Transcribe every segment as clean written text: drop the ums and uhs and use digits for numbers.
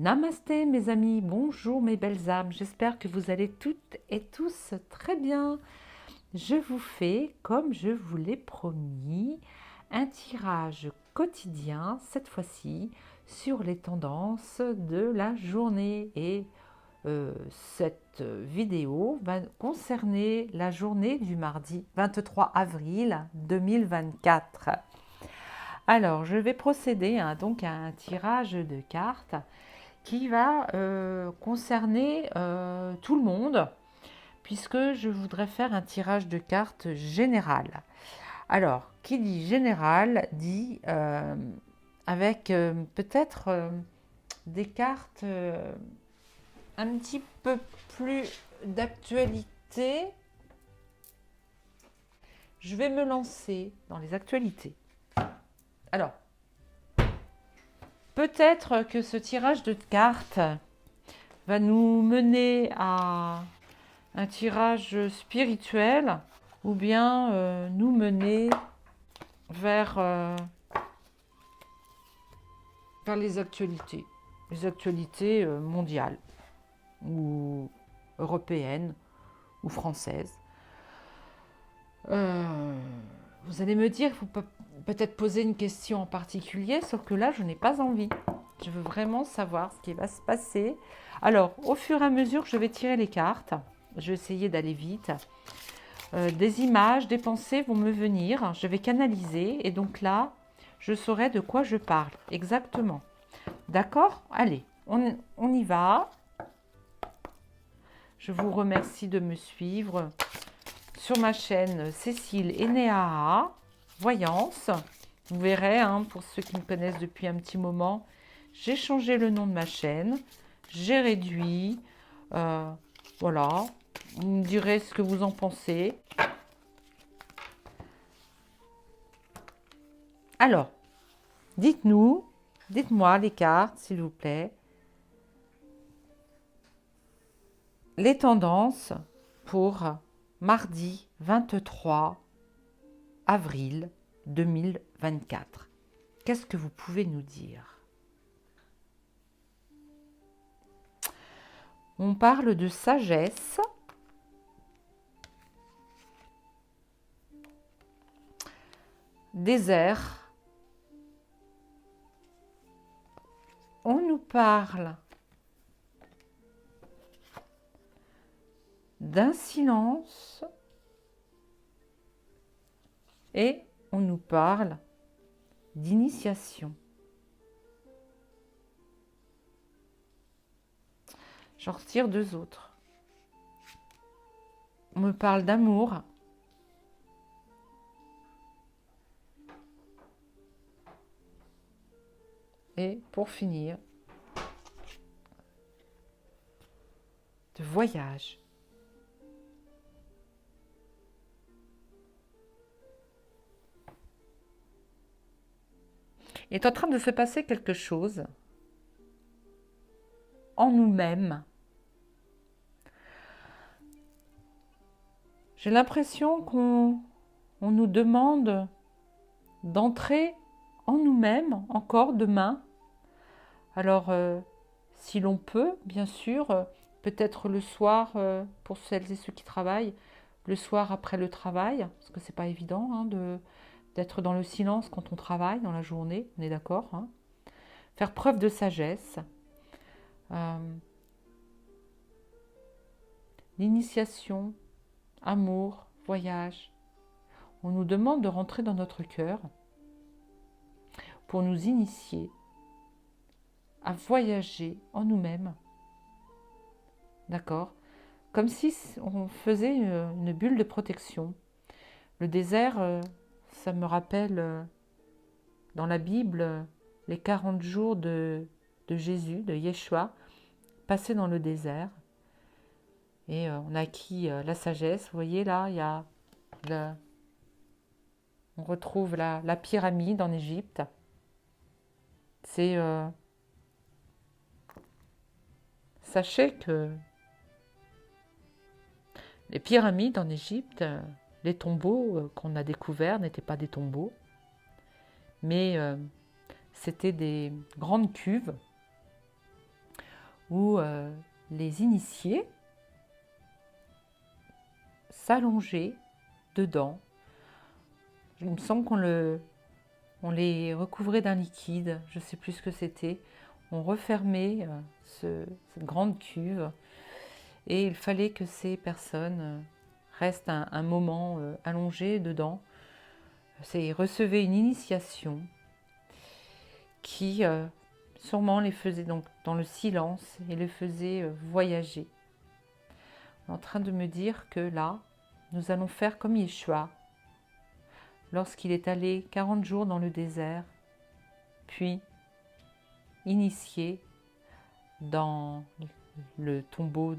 Namasté mes amis, bonjour mes belles âmes, j'espère que vous allez toutes et tous très bien. Je vous fais, comme je vous l'ai promis, un tirage quotidien, cette fois-ci, sur les tendances de la journée. Et cette vidéo va concerner la journée du mardi 23 avril 2024. Alors, je vais procéder donc à un tirage de cartes qui va concerner tout le monde, puisque je voudrais faire un tirage de cartes général. Alors, qui dit général dit avec peut-être des cartes un petit peu plus d'actualité. Je vais me lancer dans les actualités. Alors, peut-être que ce tirage de cartes va nous mener à un tirage spirituel ou bien nous mener vers les actualités mondiales ou européennes ou françaises. Vous allez me dire, il faut peut-être poser une question en particulier, sauf que là, je n'ai pas envie. Je veux vraiment savoir ce qui va se passer. Alors, au fur et à mesure que je vais tirer les cartes, je vais essayer d'aller vite. Des images, des pensées vont me venir. Je vais canaliser et donc là, je saurai de quoi je parle exactement. D'accord? Allez, on y va. Je vous remercie de me suivre sur ma chaîne Cécile Enéa Voyance. Vous verrez, hein, pour ceux qui me connaissent depuis un petit moment, j'ai changé le nom de ma chaîne, j'ai réduit, voilà, vous me direz ce que vous en pensez. Alors, dites-moi les cartes, s'il vous plaît, les tendances pour mardi 23 avril 2024. Qu'est-ce que vous pouvez nous dire? On parle de sagesse, désert. On nous parle d'un silence et on nous parle d'initiation. J'en retire deux autres. On me parle d'amour. Et pour finir, de voyage. Il est en train de se passer quelque chose en nous-mêmes. J'ai l'impression qu'on nous demande d'entrer en nous-mêmes encore demain. Alors, si l'on peut, bien sûr, peut-être le soir, pour celles et ceux qui travaillent, le soir après le travail, parce que c'est pas évident hein, d'être dans le silence quand on travaille dans la journée, on est d'accord hein. Faire preuve de sagesse, l'initiation, amour, voyage. On nous demande de rentrer dans notre cœur pour nous initier à voyager en nous-mêmes. D'accord? Comme si on faisait une bulle de protection. Le désert, ça me rappelle dans la Bible les 40 jours de Jésus, de Yeshua, passés dans le désert. Et on a acquis la sagesse. Vous voyez là, il y a on retrouve la pyramide en Égypte. C'est sachez que les pyramides en Égypte, les tombeaux qu'on a découverts n'étaient pas des tombeaux, mais c'était des grandes cuves où les initiés s'allongeaient dedans. Il me semble on les recouvrait d'un liquide, je ne sais plus ce que c'était. On refermait cette grande cuve et il fallait que ces personnes restent un moment allongées dedans. Ils recevaient une initiation qui sûrement les faisait donc dans le silence et les faisait voyager. On est en train de me dire que là, nous allons faire comme Yeshua, lorsqu'il est allé 40 jours dans le désert, puis initié dans le tombeau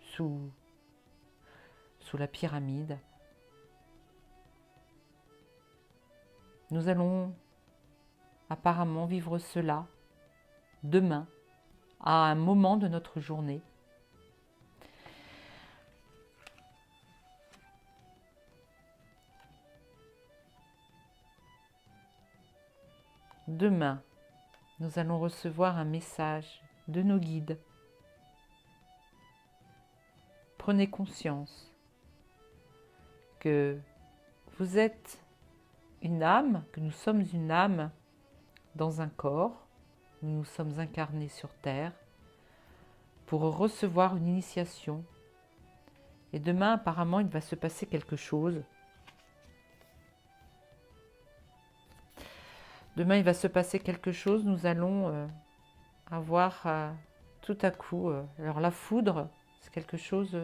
sous la pyramide. Nous allons apparemment vivre cela demain, à un moment de notre journée. Demain, nous allons recevoir un message de nos guides. Prenez conscience que vous êtes une âme, que nous sommes une âme dans un corps. Nous sommes incarnés sur Terre pour recevoir une initiation. Et demain, apparemment, il va se passer quelque chose. Demain, il va se passer quelque chose. Nous allons avoir tout à coup... alors la foudre, c'est quelque chose...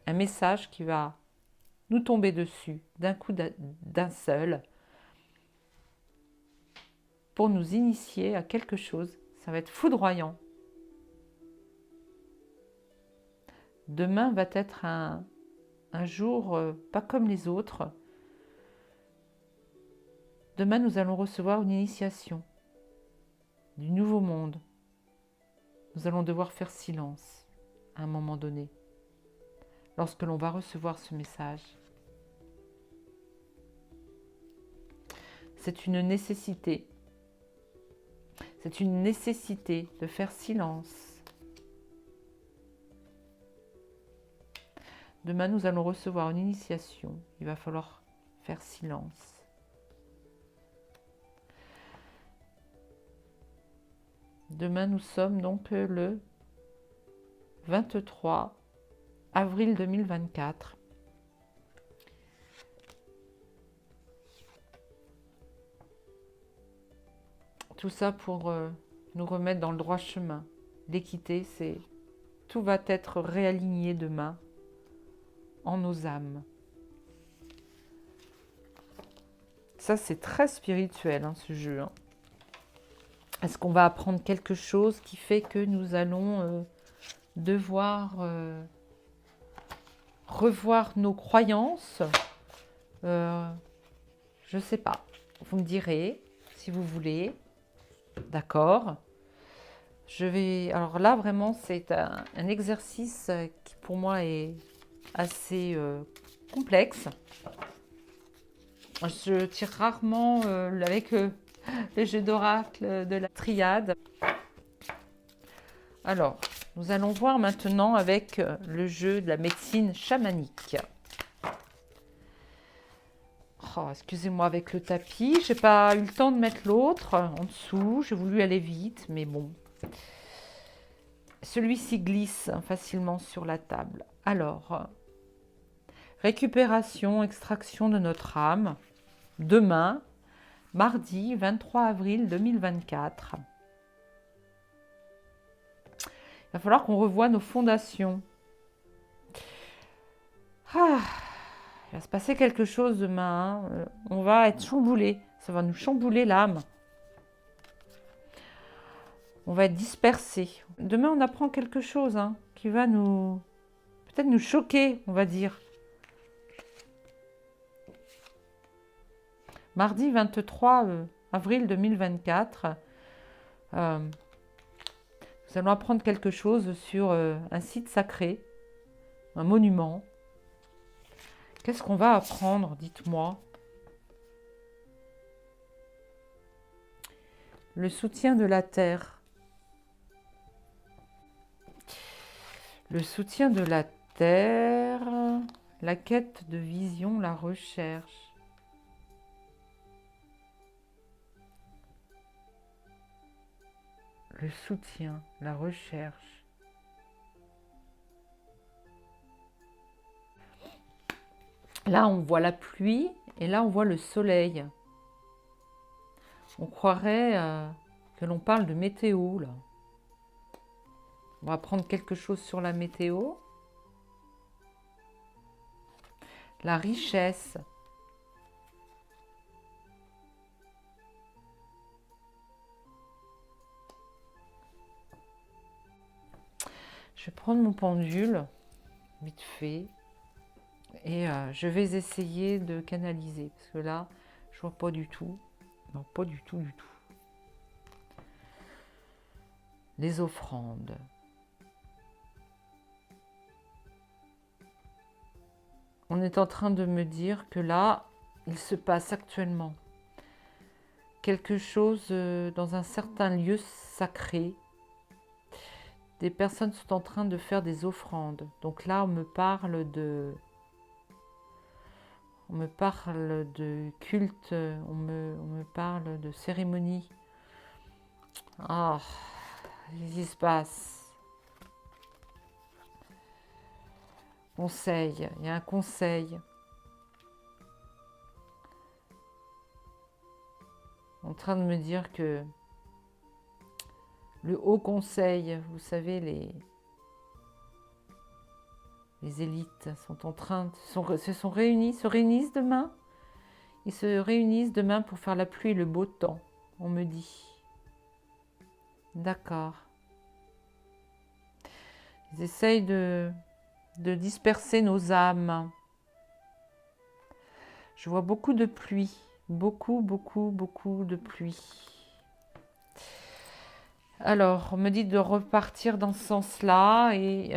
un message qui va nous tomber dessus d'un coup d'un seul pour nous initier à quelque chose. Ça va être foudroyant. Demain va être un jour pas comme les autres. Demain, nous allons recevoir une initiation du nouveau monde. Nous allons devoir faire silence à un moment donné, lorsque l'on va recevoir ce message. C'est une nécessité. C'est une nécessité de faire silence. Demain, nous allons recevoir une initiation. Il va falloir faire silence. Demain, nous sommes donc le 23 avril 2024. Tout ça pour nous remettre dans le droit chemin. L'équité, c'est tout va être réaligné demain en nos âmes. Ça, c'est très spirituel, hein, ce jeu. Hein. Est-ce qu'on va apprendre quelque chose qui fait que nous allons devoir revoir nos croyances? Je ne sais pas. Vous me direz si vous voulez. D'accord. Alors là, vraiment, c'est un exercice qui pour moi est assez complexe. Je tire rarement avec les jeux d'oracle de la triade. Alors, nous allons voir maintenant avec le jeu de la médecine chamanique. Oh, excusez-moi avec le tapis, j'ai pas eu le temps de mettre l'autre en dessous, j'ai voulu aller vite, mais bon. Celui-ci glisse facilement sur la table. Alors, récupération, extraction de notre âme, demain, mardi 23 avril 2024. Il va falloir qu'on revoie nos fondations. Ah, il va se passer quelque chose demain. Hein. On va être chamboulé. Ça va nous chambouler l'âme. On va être dispersé. Demain, on apprend quelque chose hein, qui va peut-être nous choquer, on va dire. Mardi 23 avril 2024, nous allons apprendre quelque chose sur un site sacré, un monument. Qu'est-ce qu'on va apprendre, dites-moi? Le soutien de la terre. Le soutien de la terre, la quête de vision, la recherche. Le soutien, la recherche. Là, on voit la pluie et là, on voit le soleil. On croirait que l'on parle de météo, là. On va prendre quelque chose sur la météo. La richesse. Je vais prendre mon pendule, vite fait, et je vais essayer de canaliser, parce que là, je vois pas du tout. Non, pas du tout, du tout. Les offrandes. On est en train de me dire que là, il se passe actuellement quelque chose dans un certain lieu sacré. Des personnes sont en train de faire des offrandes. Donc là, on me parle de culte, on me parle de cérémonie. Ah, qu'est-ce qui se passe? Conseil, il y a un conseil. En train de me dire que le haut conseil, vous savez, les élites sont en train, se réunissent demain. Ils se réunissent demain pour faire la pluie et le beau temps, on me dit. D'accord. Ils essayent de disperser nos âmes. Je vois beaucoup de pluie. Beaucoup, beaucoup, beaucoup de pluie. Alors, on me dit de repartir dans ce sens-là et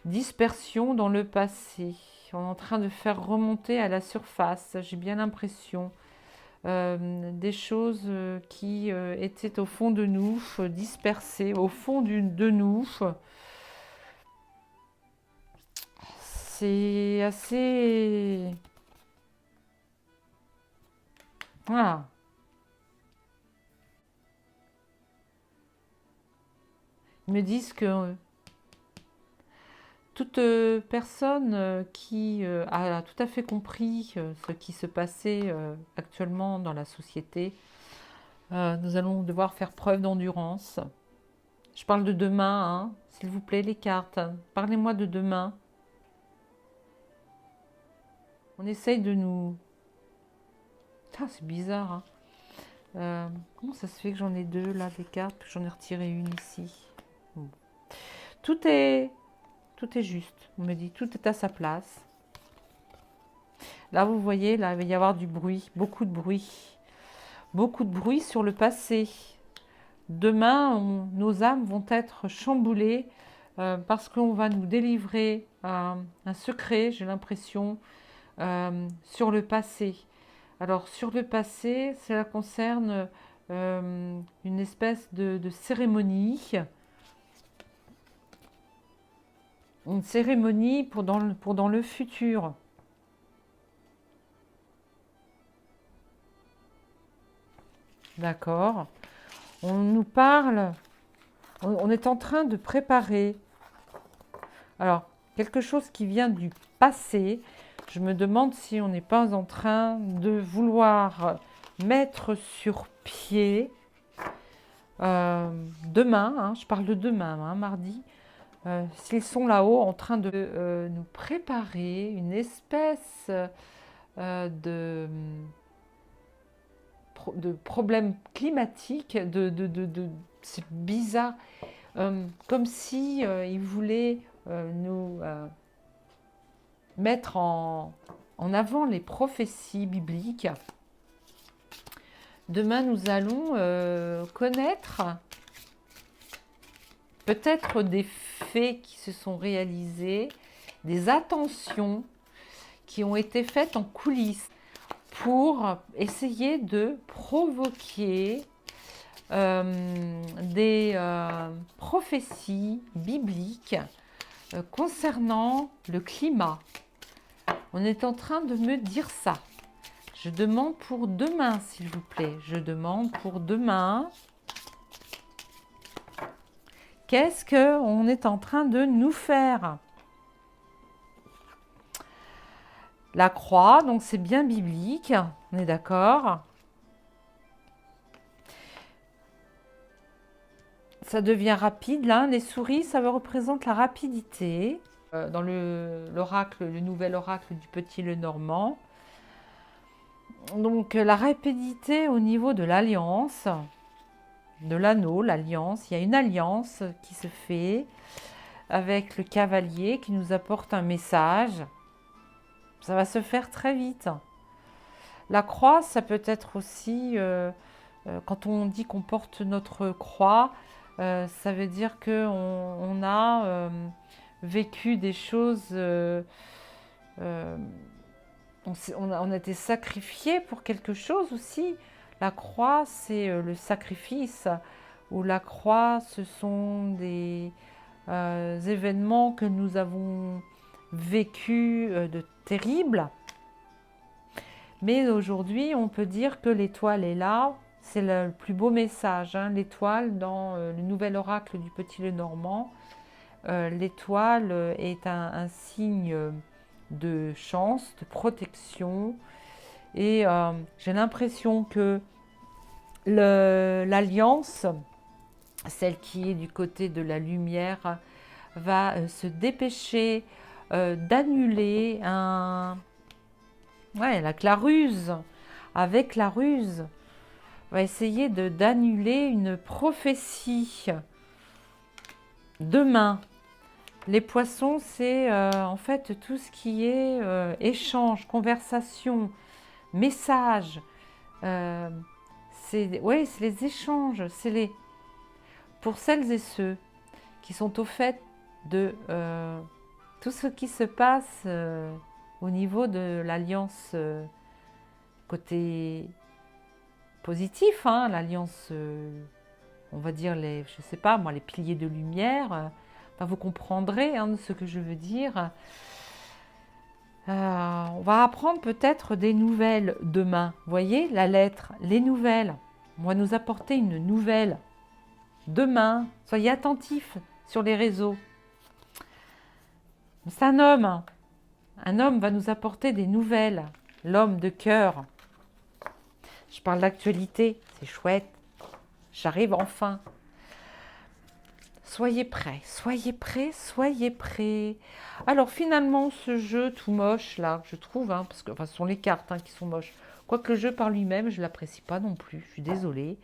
dispersion dans le passé. On est en train de faire remonter à la surface, j'ai bien l'impression, des choses qui étaient au fond de nous, dispersées au fond de nous. C'est assez... Voilà. Ils me disent que toute personne qui a tout à fait compris ce qui se passait actuellement dans la société, nous allons devoir faire preuve d'endurance. Je parle de demain, hein, s'il vous plaît, les cartes. Parlez-moi de demain. On essaye de nous... Ah, c'est bizarre, hein. Comment ça se fait que j'en ai deux là, des cartes, que j'en ai retiré une ici? Bon. Tout est juste, on me dit, tout est à sa place. Là, vous voyez, là, il va y avoir du bruit, beaucoup de bruit. Beaucoup de bruit sur le passé. Demain, nos âmes vont être chamboulées parce qu'on va nous délivrer un secret, j'ai l'impression, sur le passé. Alors, sur le passé, cela concerne une espèce de cérémonie. Une cérémonie pour dans le futur. D'accord. On nous parle, on est en train de préparer. Alors, quelque chose qui vient du passé. Je me demande si on n'est pas en train de vouloir mettre sur pied demain, hein, je parle de demain, hein, mardi, s'ils sont là-haut en train de nous préparer une espèce de problème climatique, c'est bizarre, comme si ils voulaient nous mettre en avant les prophéties bibliques. Demain, nous allons connaître peut-être des faits qui se sont réalisés, des attentions qui ont été faites en coulisses pour essayer de provoquer des prophéties bibliques concernant le climat. On est en train de me dire ça. Je demande pour demain, s'il vous plaît. Je demande pour demain. Qu'est-ce qu'on est en train de nous faire? La croix, donc c'est bien biblique, on est d'accord. Ça devient rapide, là. Les souris, ça représente la rapidité. Dans l'oracle, le nouvel oracle du Petit Lenormand. Donc la rapidité au niveau de l'alliance, de l'anneau, l'alliance. Il y a une alliance qui se fait avec le cavalier qui nous apporte un message. Ça va se faire très vite. La croix, ça peut être aussi, quand on dit qu'on porte notre croix, ça veut dire qu'on a vécu des choses, on a été sacrifié pour quelque chose aussi. La croix, c'est le sacrifice, ou la croix, ce sont des événements que nous avons vécus de terribles. Mais aujourd'hui, on peut dire que l'étoile est là. C'est le plus beau message, hein, l'étoile dans le nouvel oracle du Petit Lenormand. L'étoile est un signe de chance, de protection. Et j'ai l'impression que l'alliance, celle qui est du côté de la lumière, va se dépêcher d'annuler avec la ruse. Avec la ruse, va essayer d'annuler une prophétie. Demain, les poissons, c'est en fait tout ce qui est échange, conversation, message. C'est les échanges. Pour celles et ceux qui sont au fait de tout ce qui se passe au niveau de l'alliance côté positif, hein, l'alliance, on va dire je sais pas moi, les piliers de lumière. Vous comprendrez hein, ce que je veux dire. On va apprendre peut-être des nouvelles demain. Vous voyez, la lettre, les nouvelles. On va nous apporter une nouvelle demain. Soyez attentifs sur les réseaux. C'est un homme. Un homme va nous apporter des nouvelles. L'homme de cœur. Je parle d'actualité. C'est chouette. J'arrive enfin. Soyez prêts, soyez prêts, soyez prêts. Alors finalement, ce jeu tout moche là, je trouve, hein, parce que ce sont les cartes hein, qui sont moches. Quoique le jeu par lui-même, je ne l'apprécie pas non plus, je suis désolée.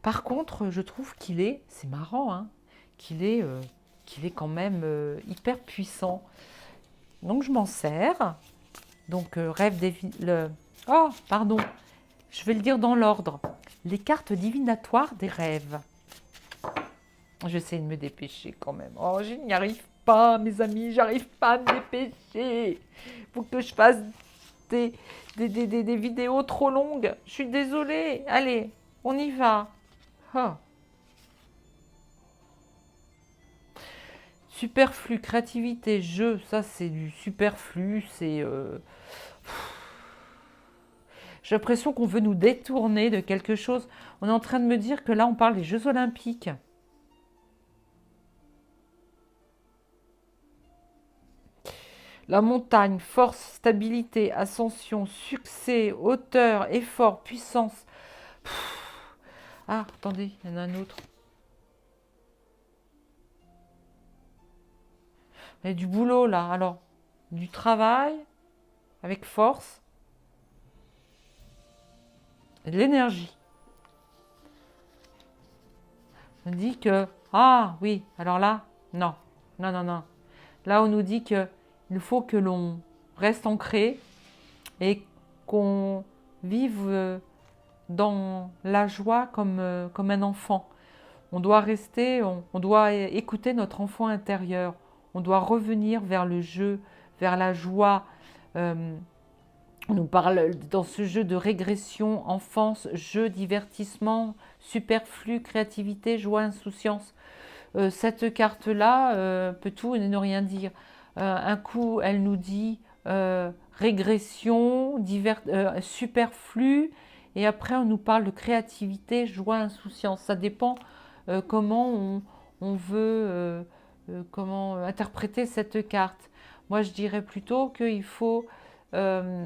Par contre, je trouve c'est marrant, hein, qu'il est quand même hyper puissant. Donc je m'en sers. Donc rêve oh, pardon, je vais le dire dans l'ordre. Les cartes divinatoires des rêves. J'essaie de me dépêcher quand même. Oh, je n'y arrive pas, mes amis, j'arrive pas à me dépêcher. Faut que je fasse des vidéos trop longues. Je suis désolée. Allez, on y va. Oh. Superflu, créativité, jeu, ça c'est du superflu, c'est... J'ai l'impression qu'on veut nous détourner de quelque chose. On est en train de me dire que là, on parle des Jeux Olympiques. La montagne, force, stabilité, ascension, succès, hauteur, effort, puissance. Ah, attendez, il y en a un autre. Il y a du boulot là, alors. Du travail, avec force. Et de l'énergie. On dit que... Ah, oui, alors là, non. Non, non, non. Là, on nous dit que il faut que l'on reste ancré et qu'on vive dans la joie comme un enfant. On doit rester, on doit écouter notre enfant intérieur. On doit revenir vers le jeu, vers la joie. On nous parle dans ce jeu de régression, enfance, jeu, divertissement, superflu, créativité, joie, insouciance. Cette carte-là peut tout et ne rien dire. Un coup, elle nous dit régression, superflu, et après on nous parle de créativité, joie, insouciance. Ça dépend comment on veut comment interpréter cette carte. Moi, je dirais plutôt qu'il faut euh,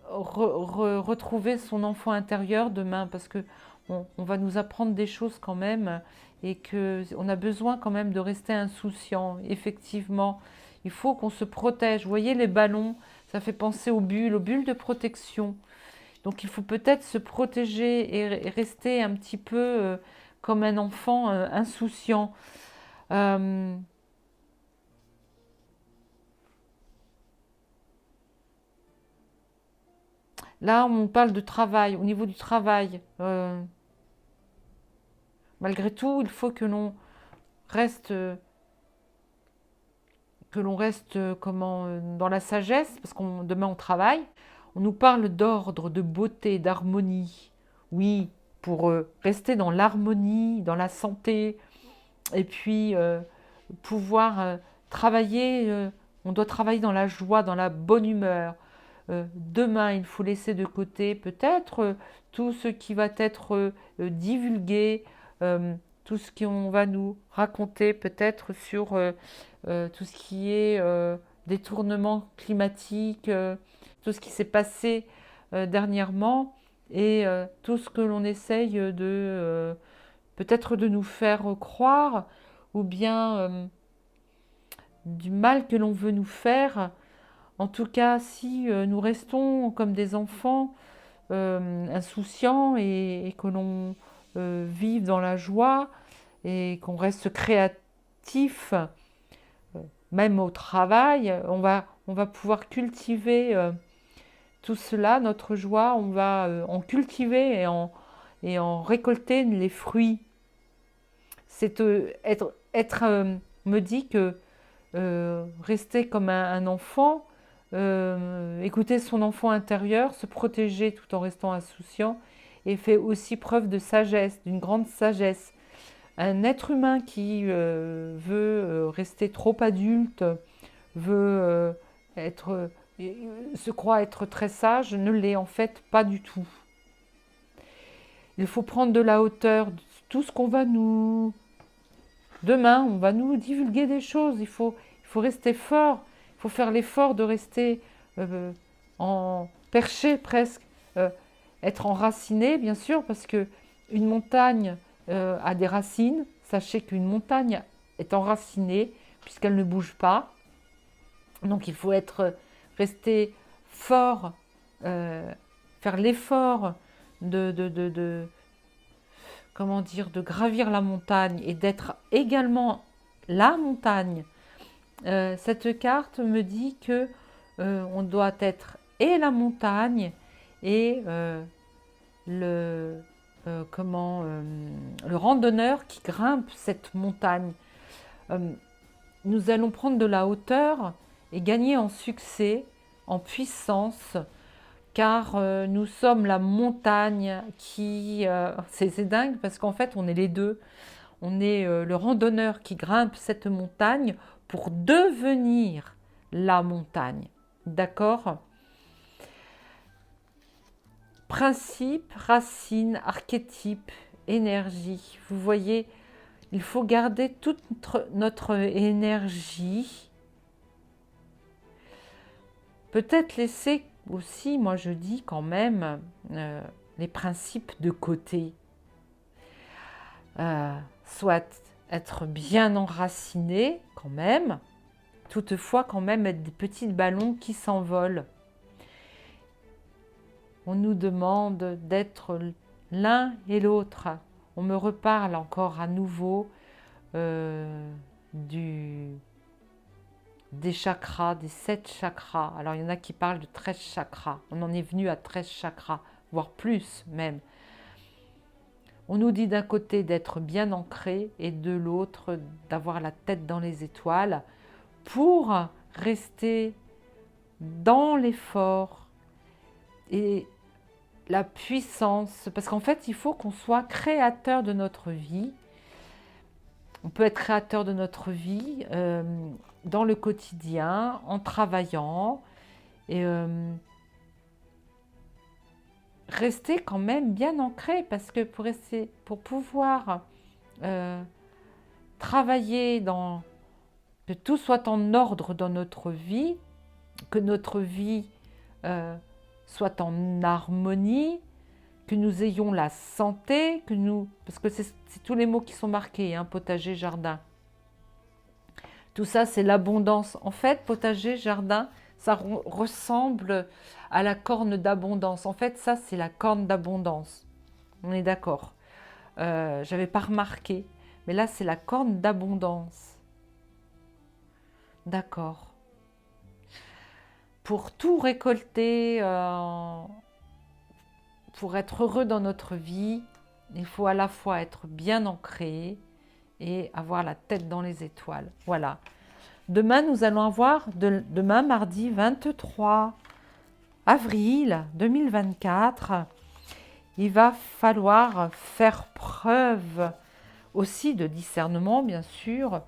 retrouver son enfant intérieur demain, parce que on va nous apprendre des choses quand même, et que on a besoin quand même de rester insouciant. Effectivement, il faut qu'on se protège. Vous voyez les ballons, ça fait penser aux bulles de protection. Donc il faut peut-être se protéger et rester un petit peu comme un enfant insouciant. Euh, Là, on parle de travail, au niveau du travail. Malgré tout, il faut reste, que l'on reste comment, dans la sagesse, parce qu'on demain on travaille. On nous parle d'ordre, de beauté, d'harmonie. Oui, pour rester dans l'harmonie, dans la santé, et puis pouvoir travailler. On doit travailler dans la joie, dans la bonne humeur. Demain, il faut laisser de côté peut-être tout ce qui va être divulgué, euh, tout ce qu'on va nous raconter peut-être sur tout ce qui est détournement climatique, tout ce qui s'est passé dernièrement, et tout ce que l'on essaye peut-être de nous faire croire, ou bien du mal que l'on veut nous faire. En tout cas, si nous restons comme des enfants insouciants, et que l'on vive dans la joie, et qu'on reste créatif, même au travail, on va pouvoir cultiver tout cela, notre joie, on va en cultiver et en récolter les fruits. C'est me dit que rester comme un enfant, écouter son enfant intérieur, se protéger tout en restant insouciant, et fait aussi preuve de sagesse, d'une grande sagesse. Un être humain qui veut rester trop adulte, veut se croit être très sage, ne l'est en fait pas du tout. Il faut prendre de la hauteur, tout ce qu'on va nous... Demain, on va nous divulguer des choses, il faut rester fort, il faut faire l'effort de rester en perché presque, euh, être enraciné bien sûr, parce que une montagne a des racines. Sachez qu'une montagne est enracinée puisqu'elle ne bouge pas. Donc il faut rester fort, faire l'effort de comment dire, de gravir la montagne et d'être également la montagne. Cette carte me dit que on doit être et la montagne et le le randonneur qui grimpe cette montagne. Nous allons prendre de la hauteur et gagner en succès, en puissance, car nous sommes la montagne qui... c'est dingue parce qu'en fait on est les deux. On est le randonneur qui grimpe cette montagne pour devenir la montagne. D'accord? Principe, racine, archétype, énergie. Vous voyez, il faut garder toute notre énergie. Peut-être laisser aussi, moi je dis quand même, les principes de côté. Soit être bien enraciné quand même, toutefois quand même être des petits ballons qui s'envolent. On nous demande d'être l'un et l'autre. On me reparle encore à nouveau des chakras, des 7 chakras. Alors il y en a qui parlent de 13 chakras. On en est venu à 13 chakras, voire plus même. On nous dit d'un côté d'être bien ancré et de l'autre d'avoir la tête dans les étoiles pour rester dans l'effort et la puissance, parce qu'en fait, il faut qu'on soit créateur de notre vie. On peut être créateur de notre vie dans le quotidien, en travaillant, et rester quand même bien ancré, parce que pour pouvoir travailler que tout soit en ordre dans notre vie, que notre vie soit en harmonie, que nous ayons la santé, parce que c'est tous les mots qui sont marqués, hein, potager, jardin. Tout ça, c'est l'abondance. En fait, potager, jardin, ça ressemble à la corne d'abondance. En fait, ça, c'est la corne d'abondance. On est d'accord. J'avais pas remarqué, mais là, c'est la corne d'abondance. D'accord. Pour tout récolter, pour être heureux dans notre vie, il faut à la fois être bien ancré et avoir la tête dans les étoiles. Voilà. Demain, nous allons avoir, demain, mardi 23 avril 2024, il va falloir faire preuve aussi de discernement, bien sûr,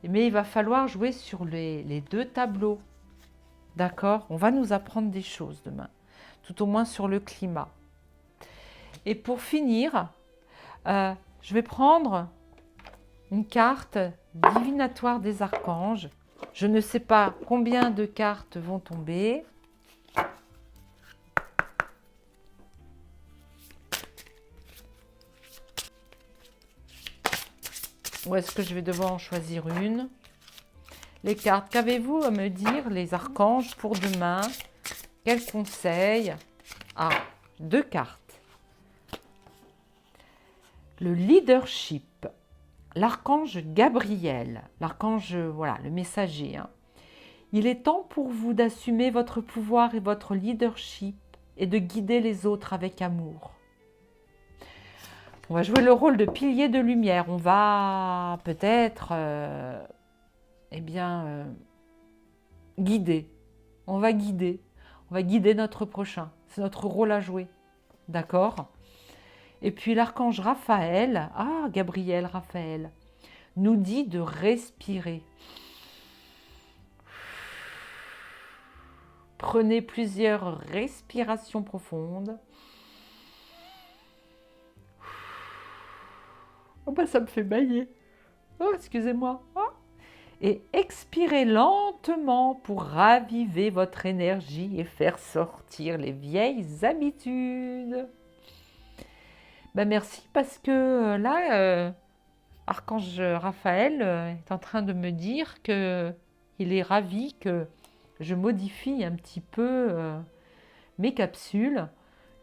mais il va falloir jouer sur les deux tableaux. D'accord? On va nous apprendre des choses demain, tout au moins sur le climat. Et pour finir, je vais prendre une carte divinatoire des archanges. Je ne sais pas combien de cartes vont tomber. Ou est-ce que je vais devoir en choisir une? Les cartes, qu'avez-vous à me dire, les archanges, pour demain? Quels conseils? Ah, deux cartes. Le leadership. L'archange Gabriel, l'archange, voilà, le messager. Hein. Il est temps pour vous d'assumer votre pouvoir et votre leadership et de guider les autres avec amour. On va jouer le rôle de pilier de lumière. On va peut-être, guider. On va guider. On va guider notre prochain. C'est notre rôle à jouer. D'accord ? Et puis l'archange Raphaël, Gabriel, Raphaël, nous dit de respirer. Prenez plusieurs respirations profondes. Oh bah ça me fait bailler. Oh, excusez-moi. Et expirez lentement pour raviver votre énergie et faire sortir les vieilles habitudes. Merci parce que là, Archange Raphaël est en train de me dire qu'il est ravi que je modifie un petit peu mes capsules,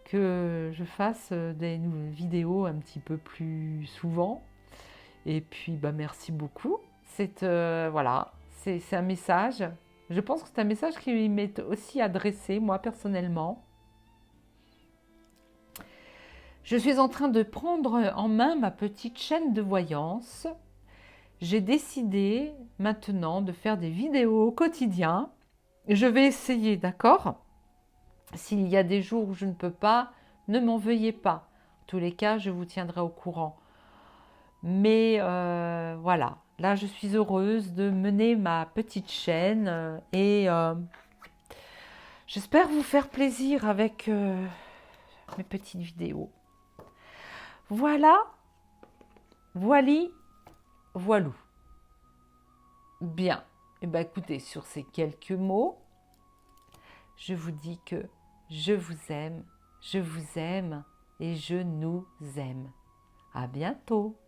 que je fasse des vidéos un petit peu plus souvent. Et puis, merci beaucoup. Voilà, c'est un message. Je pense que c'est un message qui m'est aussi adressé, moi, personnellement. Je suis en train de prendre en main ma petite chaîne de voyance. J'ai décidé maintenant de faire des vidéos au quotidien. Je vais essayer, d'accord? S'il y a des jours où je ne peux pas, ne m'en veuillez pas. En tous les cas, je vous tiendrai au courant. Mais voilà, là je suis heureuse de mener ma petite chaîne et j'espère vous faire plaisir avec mes petites vidéos. Voilà, voili, voilou. Bien, et écoutez, sur ces quelques mots, je vous dis que je vous aime et je nous aime. À bientôt.